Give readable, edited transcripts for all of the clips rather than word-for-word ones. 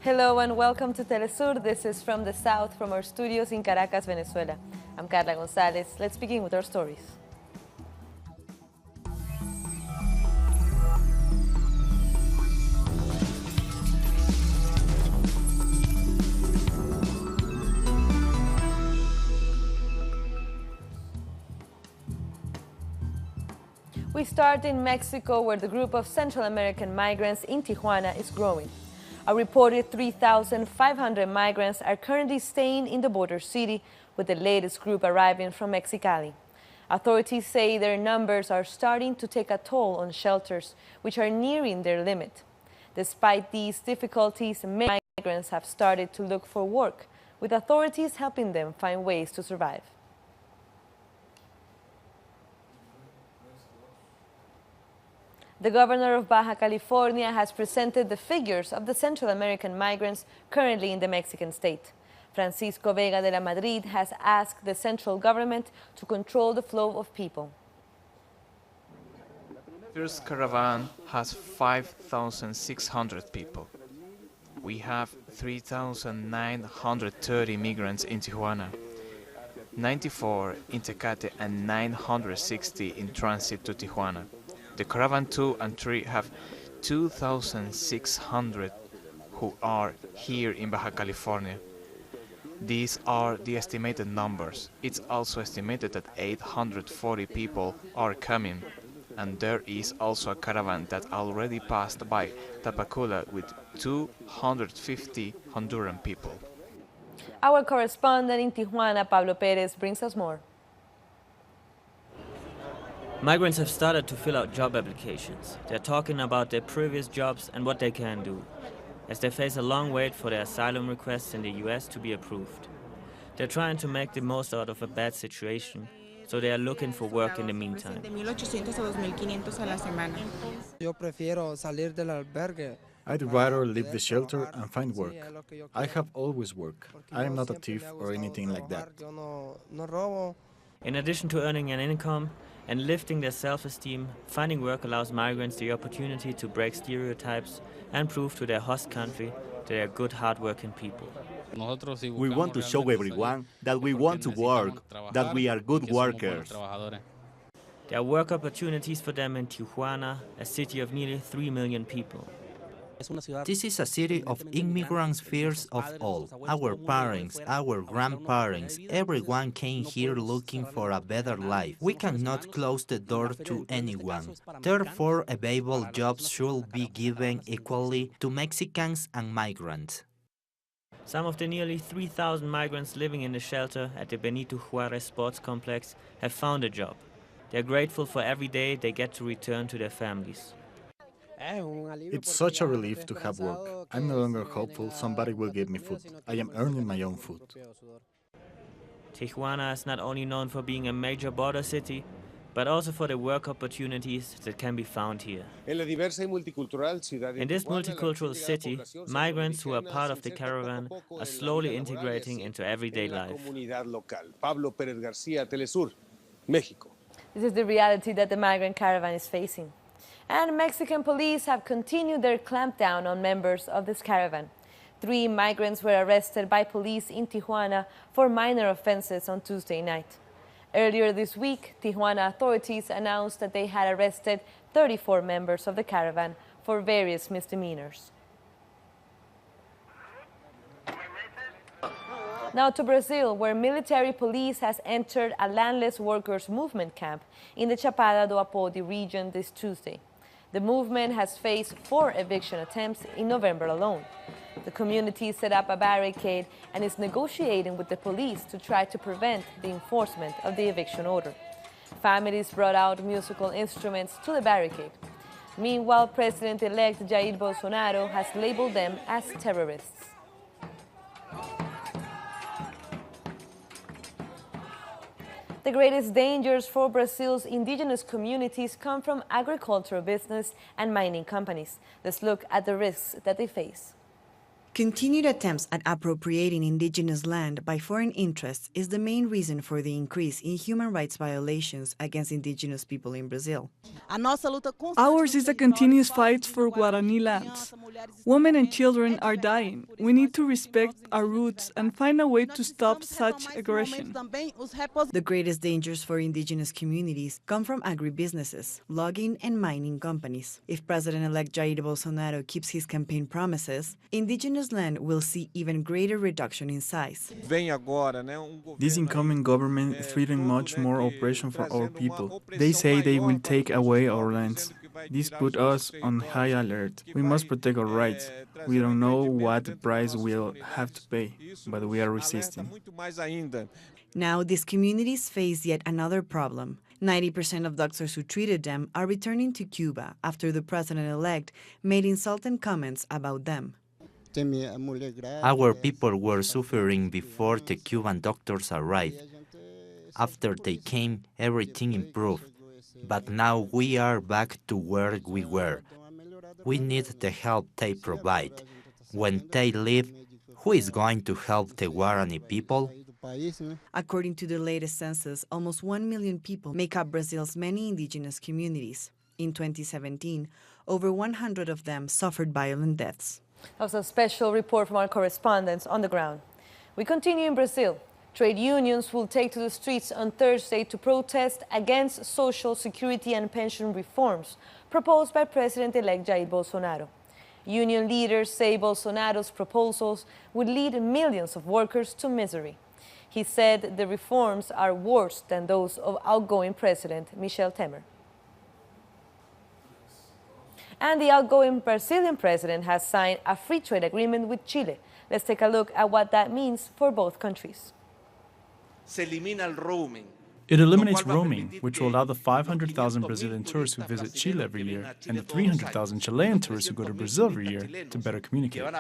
Hello and welcome to Telesur. This is From the South, from our studios in Caracas, Venezuela. I'm Carla Gonzalez. Let's begin with our stories. We start in Mexico, where the group of Central American migrants in Tijuana is growing. A reported 3,500 migrants are currently staying in the border city, with the latest group arriving from Mexicali. Authorities say their numbers are starting to take a toll on shelters, which are nearing their limit. Despite these difficulties, many migrants have started to look for work, with authorities helping them find ways to survive. The governor of Baja California has presented the figures of the Central American migrants currently in the Mexican state. Francisco Vega de la Madrid has asked the central government to control the flow of people. First caravan has 5,600 people. We have 3,930 migrants in Tijuana, 94 in Tecate and 960 in transit to Tijuana. The Caravan 2 and 3 have 2,600 who are here in Baja California. These are the estimated numbers. It's also estimated that 840 people are coming, and there is also a caravan that already passed by Tapacula with 250 Honduran people. Our correspondent in Tijuana, Pablo Perez, brings us more. Migrants have started to fill out job applications. They're talking about their previous jobs and what they can do, as they face a long wait for their asylum requests in the US to be approved. They're trying to make the most out of a bad situation, so they are looking for work in the meantime. I'd rather leave the shelter and find work. I have always worked. I am not a thief or anything like that. In addition to earning an income and lifting their self-esteem, finding work allows migrants the opportunity to break stereotypes and prove to their host country that they are good, hard-working people. We want to show everyone that we want to work, that we are good workers. There are work opportunities for them in Tijuana, a city of nearly 3 million people. This is a city of immigrants first of all. Our parents, our grandparents, everyone came here looking for a better life. We cannot close the door to anyone. Therefore, available jobs should be given equally to Mexicans and migrants. Some of the nearly 3,000 migrants living in the shelter at the Benito Juarez Sports Complex have found a job. They're grateful for every day they get to return to their families. It's such a relief to have work. I'm no longer hopeful somebody will give me food. I am earning my own food. Tijuana is not only known for being a major border city, but also for the work opportunities that can be found here. In this multicultural city, migrants who are part of the caravan are slowly integrating into everyday life. This is the reality that the migrant caravan is facing. And Mexican police have continued their clampdown on members of this caravan. 3 migrants were arrested by police in Tijuana for minor offenses on Tuesday night. Earlier this week, Tijuana authorities announced that they had arrested 34 members of the caravan for various misdemeanors. Now to Brazil, where military police has entered a landless workers' movement camp in the Chapada do Apodi region this Tuesday. The movement has faced 4 eviction attempts in November alone. The community set up a barricade and is negotiating with the police to try to prevent the enforcement of the eviction order. Families brought out musical instruments to the barricade. Meanwhile, President-elect Jair Bolsonaro has labeled them as terrorists. The greatest dangers for Brazil's indigenous communities come from agricultural business and mining companies. Let's look at the risks that they face. Continued attempts at appropriating indigenous land by foreign interests is the main reason for the increase in human rights violations against indigenous people in Brazil. Ours is a continuous fight for Guarani lands. Women and children are dying. We need to respect our roots and find a way to stop such aggression. The greatest dangers for indigenous communities come from agribusinesses, logging and mining companies. If President-elect Jair Bolsonaro keeps his campaign promises, indigenous land will see even greater reduction in size. This incoming government is threatening much more oppression for our people. They say they will take away our lands. This put us on high alert. We must protect our rights. We don't know what the price we'll have to pay, but we are resisting. Now, these communities face yet another problem. 90% of doctors who treated them are returning to Cuba after the president-elect made insulting comments about them. Our people were suffering before the Cuban doctors arrived. After they came, everything improved. But now we are back to where we were. We need the help they provide. When they leave, who is going to help the Guarani people? According to the latest census, almost 1 million people make up Brazil's many indigenous communities. In 2017, over 100 of them suffered violent deaths. That was a special report from our correspondents on the ground. We continue in Brazil. Trade unions will take to the streets on Thursday to protest against social security and pension reforms proposed by President-elect Jair Bolsonaro. Union leaders say Bolsonaro's proposals would lead millions of workers to misery. He said the reforms are worse than those of outgoing President Michel Temer. And the outgoing Brazilian president has signed a free trade agreement with Chile. Let's take a look at what that means for both countries. It eliminates roaming, which will allow the 500,000 Brazilian tourists who visit Chile every year and the 300,000 Chilean tourists who go to Brazil every year to better communicate. I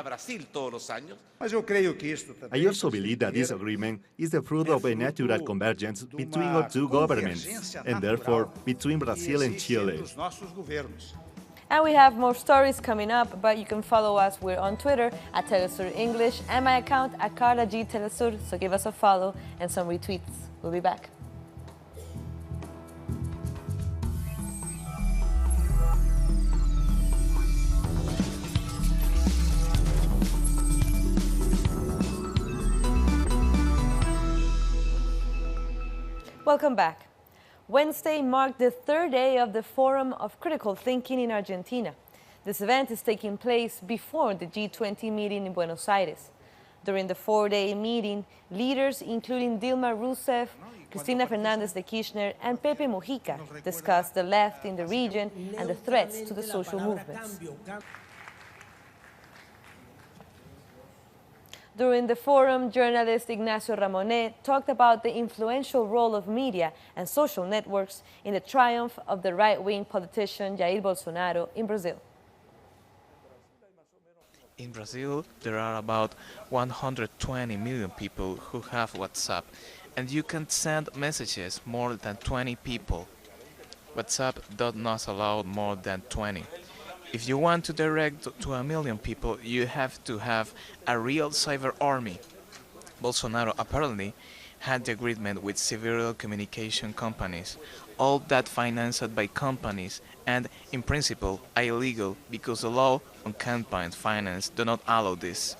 also believe that this agreement is the fruit of a natural convergence between our two governments, and therefore between Brazil and Chile. And we have more stories coming up, but you can follow us. We're on Twitter at Telesur English and my account at Carla G Telesur, so give us a follow and some retweets. We'll be back. Welcome back. Wednesday marked the third day of the Forum of Critical Thinking in Argentina. This event is taking place before the G20 meeting in Buenos Aires. During the four-day meeting, leaders including Dilma Rousseff, Cristina Fernández de Kirchner, and Pepe Mujica discussed the left in the region and the threats to the social movements. During the forum, journalist Ignacio Ramonet talked about the influential role of media and social networks in the triumph of the right-wing politician Jair Bolsonaro in Brazil. In Brazil, there are about 120 million people who have WhatsApp, and you can send messages more than 20 people. WhatsApp does not allow more than 20. If you want to direct to 1 million people, you have to have a real cyber army. Bolsonaro apparently had the agreement with several communication companies, all that financed by companies and, in principle, illegal because the law on campaign finance do not allow this.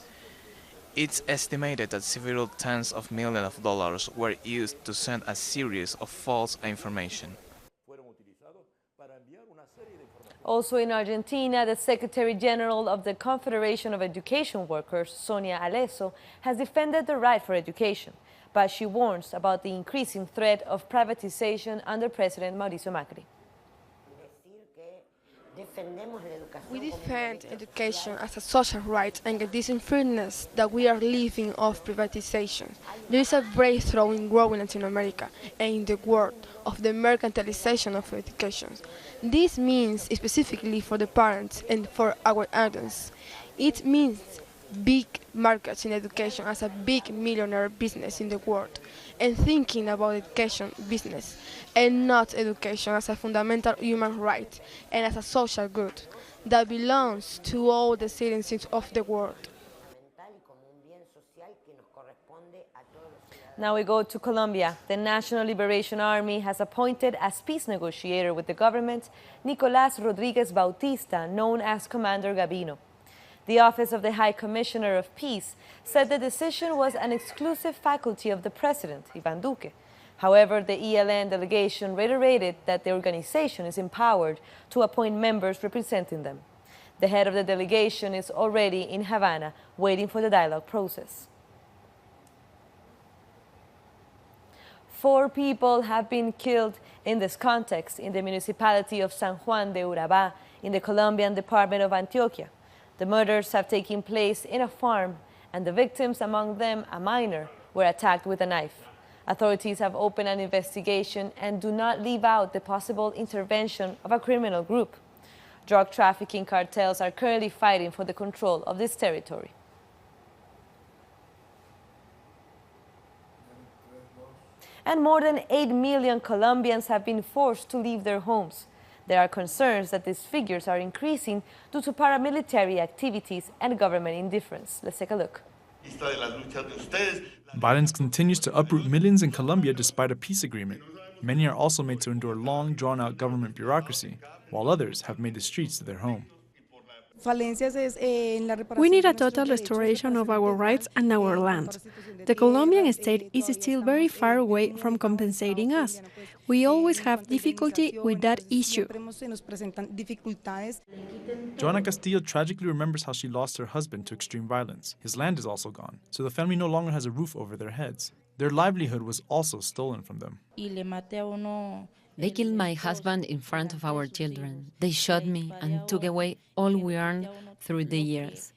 It's estimated that several tens of millions of dollars were used to send a series of false information. Also in Argentina, the Secretary General of the Confederation of Education Workers, Sonia Alesso, has defended the right for education, but she warns about the increasing threat of privatization under President Mauricio Macri. We defend education as a social right against this unfairness that we are living of privatization. There is a breakthrough in growing Latin America and in the world of the mercantilization of education. This means specifically for the parents and for our audience. It means big markets in education as a big millionaire business in the world, and thinking about education business and not education as a fundamental human right and as a social good that belongs to all the citizens of the world. Now we go to Colombia. The National Liberation Army has appointed as peace negotiator with the government Nicolás Rodríguez Bautista, known as Commander Gabino. The Office of the High Commissioner of Peace said the decision was an exclusive faculty of the president, Iván Duque. However, the ELN delegation reiterated that the organization is empowered to appoint members representing them. The head of the delegation is already in Havana, waiting for the dialogue process. 4 people have been killed in this context in the municipality of San Juan de Urabá in the Colombian department of Antioquia. The murders have taken place in a farm, and the victims, among them a minor, were attacked with a knife. Authorities have opened an investigation and do not leave out the possible intervention of a criminal group. Drug trafficking cartels are currently fighting for the control of this territory. And more than 8 million Colombians have been forced to leave their homes. There are concerns that these figures are increasing due to paramilitary activities and government indifference. Let's take a look. Violence continues to uproot millions in Colombia despite a peace agreement. Many are also made to endure long, drawn-out government bureaucracy, while others have made the streets their home. We need a total restoration of our rights and our land. The Colombian state is still very far away from compensating us. We always have difficulty with that issue. Joana Castillo tragically remembers how she lost her husband to extreme violence. His land is also gone, so the family no longer has a roof over their heads. Their livelihood was also stolen from them. They killed my husband in front of our children. They shot me and took away all we earned through the years.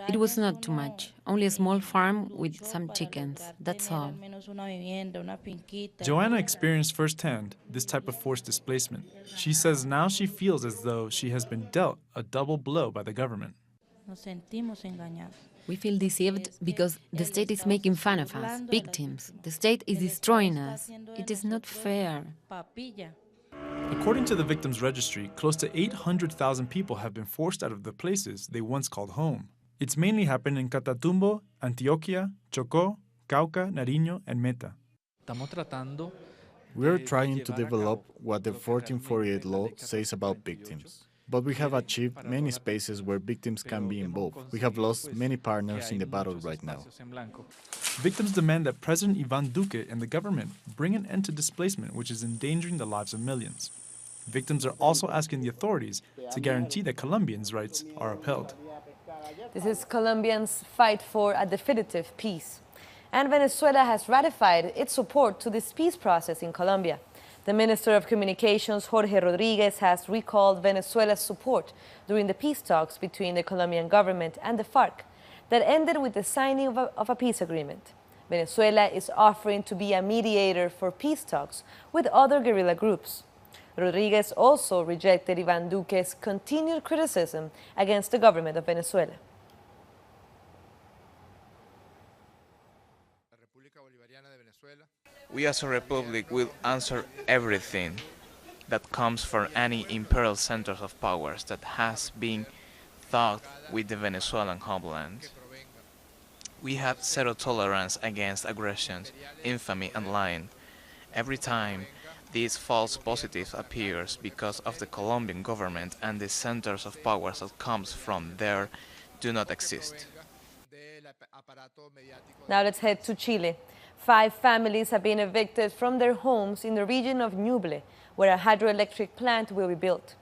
It was not too much, only a small farm with some chickens, that's all. Joanna experienced firsthand this type of forced displacement. She says now she feels as though she has been dealt a double blow by the government. We feel deceived because the state is making fun of us, victims. The state is destroying us. It is not fair. According to the victims' registry, close to 800,000 people have been forced out of the places they once called home. It's mainly happened in Catatumbo, Antioquia, Chocó, Cauca, Nariño, and Meta. We are trying to develop what the 1448 law says about victims. But we have achieved many spaces where victims can be involved. We have lost many partners in the battle right now. Victims demand that President Iván Duque and the government bring an end to displacement, which is endangering the lives of millions. Victims are also asking the authorities to guarantee that Colombians' rights are upheld. This is Colombians' fight for a definitive peace. And Venezuela has ratified its support to this peace process in Colombia. The Minister of Communications, Jorge Rodríguez, has recalled Venezuela's support during the peace talks between the Colombian government and the FARC that ended with the signing of a peace agreement. Venezuela is offering to be a mediator for peace talks with other guerrilla groups. Rodríguez also rejected Iván Duque's continued criticism against the government of Venezuela. We as a republic will answer everything that comes from any imperial centers of powers that has been thought with the Venezuelan homeland. We have zero tolerance against aggression, infamy and lying. Every time this false positive appears because of the Colombian government and the centers of powers that comes from there do not exist. Now let's head to Chile. 5 families have been evicted from their homes in the region of Ñuble, where a hydroelectric plant will be built.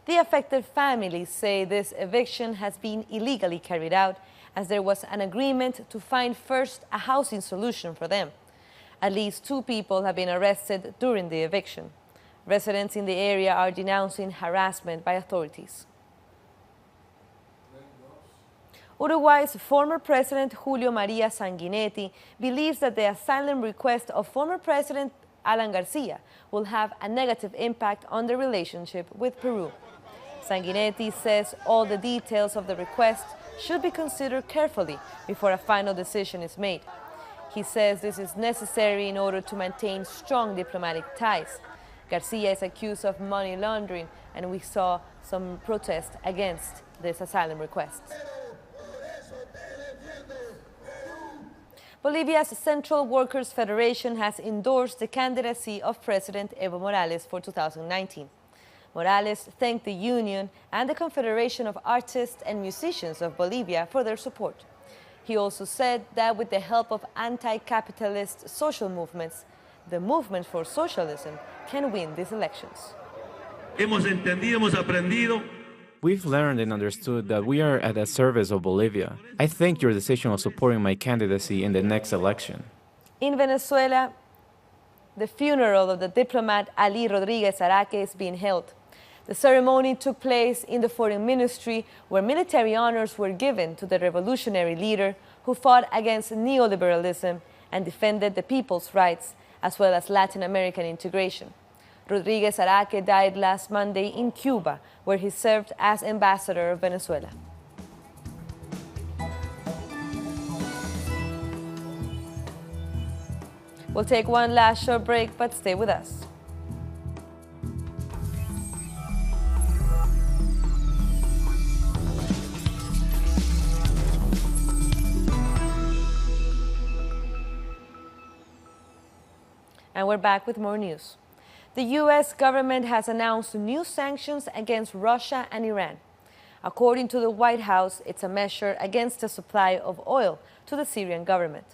The affected families say this eviction has been illegally carried out, as there was an agreement to find first a housing solution for them. At least 2 people have been arrested during the eviction. Residents in the area are denouncing harassment by authorities. Uruguay's former president Julio María Sanguinetti believes that the asylum request of former president Alan Garcia will have a negative impact on the relationship with Peru. Sanguinetti says all the details of the request should be considered carefully before a final decision is made. He says this is necessary in order to maintain strong diplomatic ties. Garcia is accused of money laundering, and we saw some protest against this asylum request. Bolivia's Central Workers Federation has endorsed the candidacy of President Evo Morales for 2019. Morales thanked the union and the Confederation of Artists and Musicians of Bolivia for their support. He also said that with the help of anti-capitalist social movements, the movement for socialism can win these elections. We've learned and understood that we are at the service of Bolivia. I thank your decision of supporting my candidacy in the next election. In Venezuela, the funeral of the diplomat Ali Rodriguez Araque is being held. The ceremony took place in the Foreign Ministry, where military honors were given to the revolutionary leader who fought against neoliberalism and defended the people's rights, as well as Latin American integration. Rodriguez Araque died last Monday in Cuba, where he served as ambassador of Venezuela. We'll take one last short break, but stay with us. And we're back with more news. The U.S. government has announced new sanctions against Russia and Iran. According to the White House, it's a measure against the supply of oil to the Syrian government.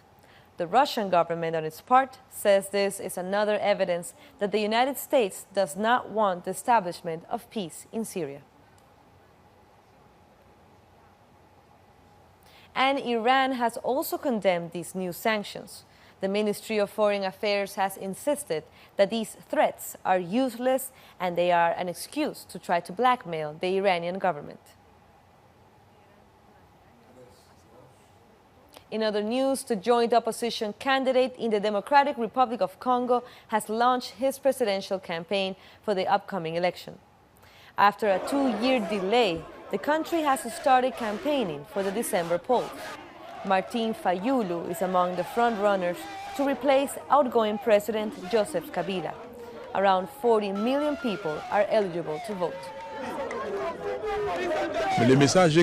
The Russian government, on its part, says this is another evidence that the United States does not want the establishment of peace in Syria. And Iran has also condemned these new sanctions. The Ministry of Foreign Affairs has insisted that these threats are useless and they are an excuse to try to blackmail the Iranian government. In other news, the joint opposition candidate in the Democratic Republic of Congo has launched his presidential campaign for the upcoming election. After a 2-year delay, the country has started campaigning for the December polls. Martin Fayulu is among the front-runners to replace outgoing President Joseph Kabila. Around 40 million people are eligible to vote. The message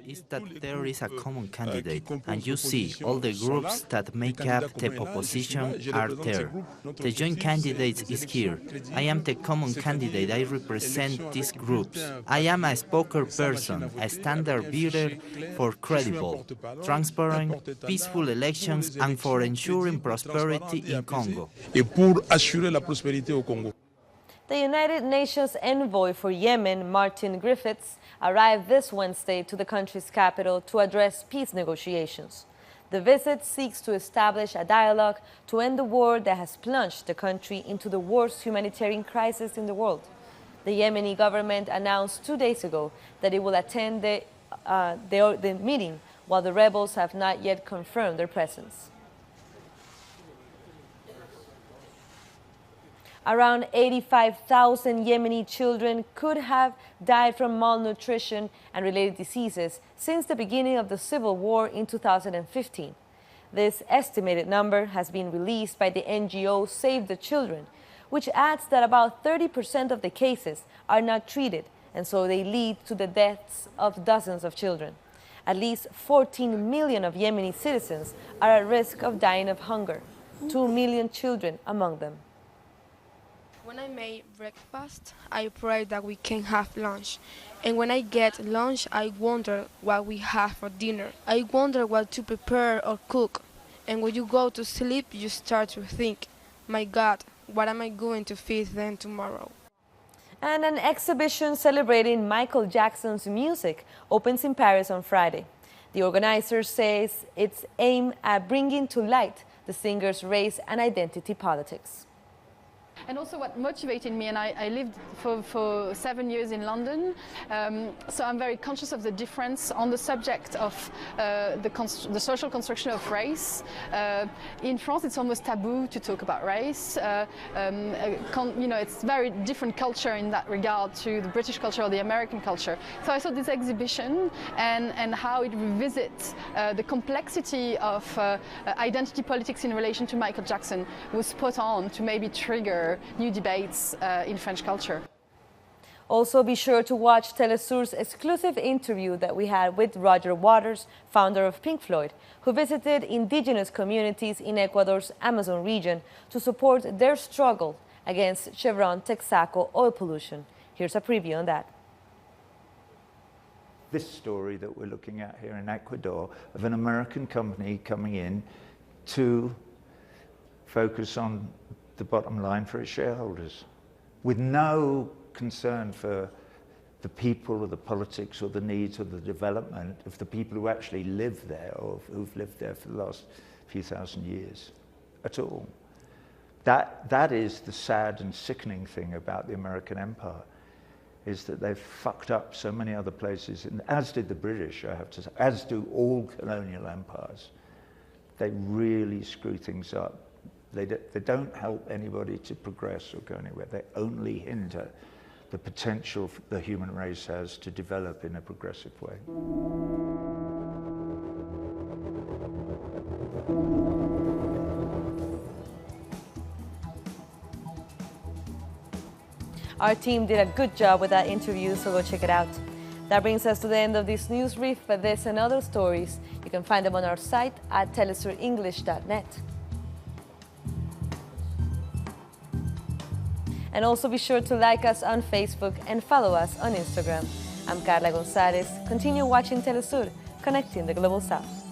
is that there is a common candidate, and you see all the groups that make up the opposition are there. The joint candidate is here. I am the common candidate. I represent these groups. I am a spokesperson, a standard bearer for credible, transparent, peaceful elections and for ensuring prosperity in Congo. The United Nations envoy for Yemen, Martin Griffiths, arrived this Wednesday to the country's capital to address peace negotiations. The visit seeks to establish a dialogue to end the war that has plunged the country into the worst humanitarian crisis in the world. The Yemeni government announced 2 days ago that it will attend the meeting, while the rebels have not yet confirmed their presence. Around 85,000 Yemeni children could have died from malnutrition and related diseases since the beginning of the civil war in 2015. This estimated number has been released by the NGO Save the Children, which adds that about 30% of the cases are not treated, and so they lead to the deaths of dozens of children. At least 14 million of Yemeni citizens are at risk of dying of hunger, 2 million children among them. When I make breakfast, I pray that we can have lunch. And when I get lunch, I wonder what we have for dinner. I wonder what to prepare or cook. And when you go to sleep, you start to think, my God, what am I going to feed them tomorrow? And an exhibition celebrating Michael Jackson's music opens in Paris on Friday. The organizer says it's aimed at bringing to light the singer's race and identity politics. And also what motivated me, and I lived for 7 years in London, so I'm very conscious of the difference on the subject of the social construction of race. In France, it's almost taboo to talk about race. It's very different culture in that regard to the British culture or the American culture. So I saw this exhibition and how it revisits the complexity of identity politics in relation to Michael Jackson was spot on to maybe trigger new debates in French culture. Also, be sure to watch Telesur's exclusive interview that we had with Roger Waters, founder of Pink Floyd, who visited indigenous communities in Ecuador's Amazon region to support their struggle against Chevron Texaco oil pollution. Here's a preview on that. This story that we're looking at here in Ecuador of an American company coming in to focus on the bottom line for its shareholders with no concern for the people or the politics or the needs or the development of the people who actually live there or who've lived there for the last few thousand years at all. That is the sad and sickening thing about the American empire, is that they've fucked up so many other places, and as did the British, I have to say, as do all colonial empires. They really screw things up. They don't help anybody to progress or go anywhere. They only hinder the potential the human race has to develop in a progressive way. Our team did a good job with that interview, so go check it out. That brings us to the end of this news brief, but this and other stories, you can find them on our site at telesurenglish.net. And also be sure to like us on Facebook and follow us on Instagram. I'm Carla Gonzalez. Continue watching Telesur, connecting the Global South.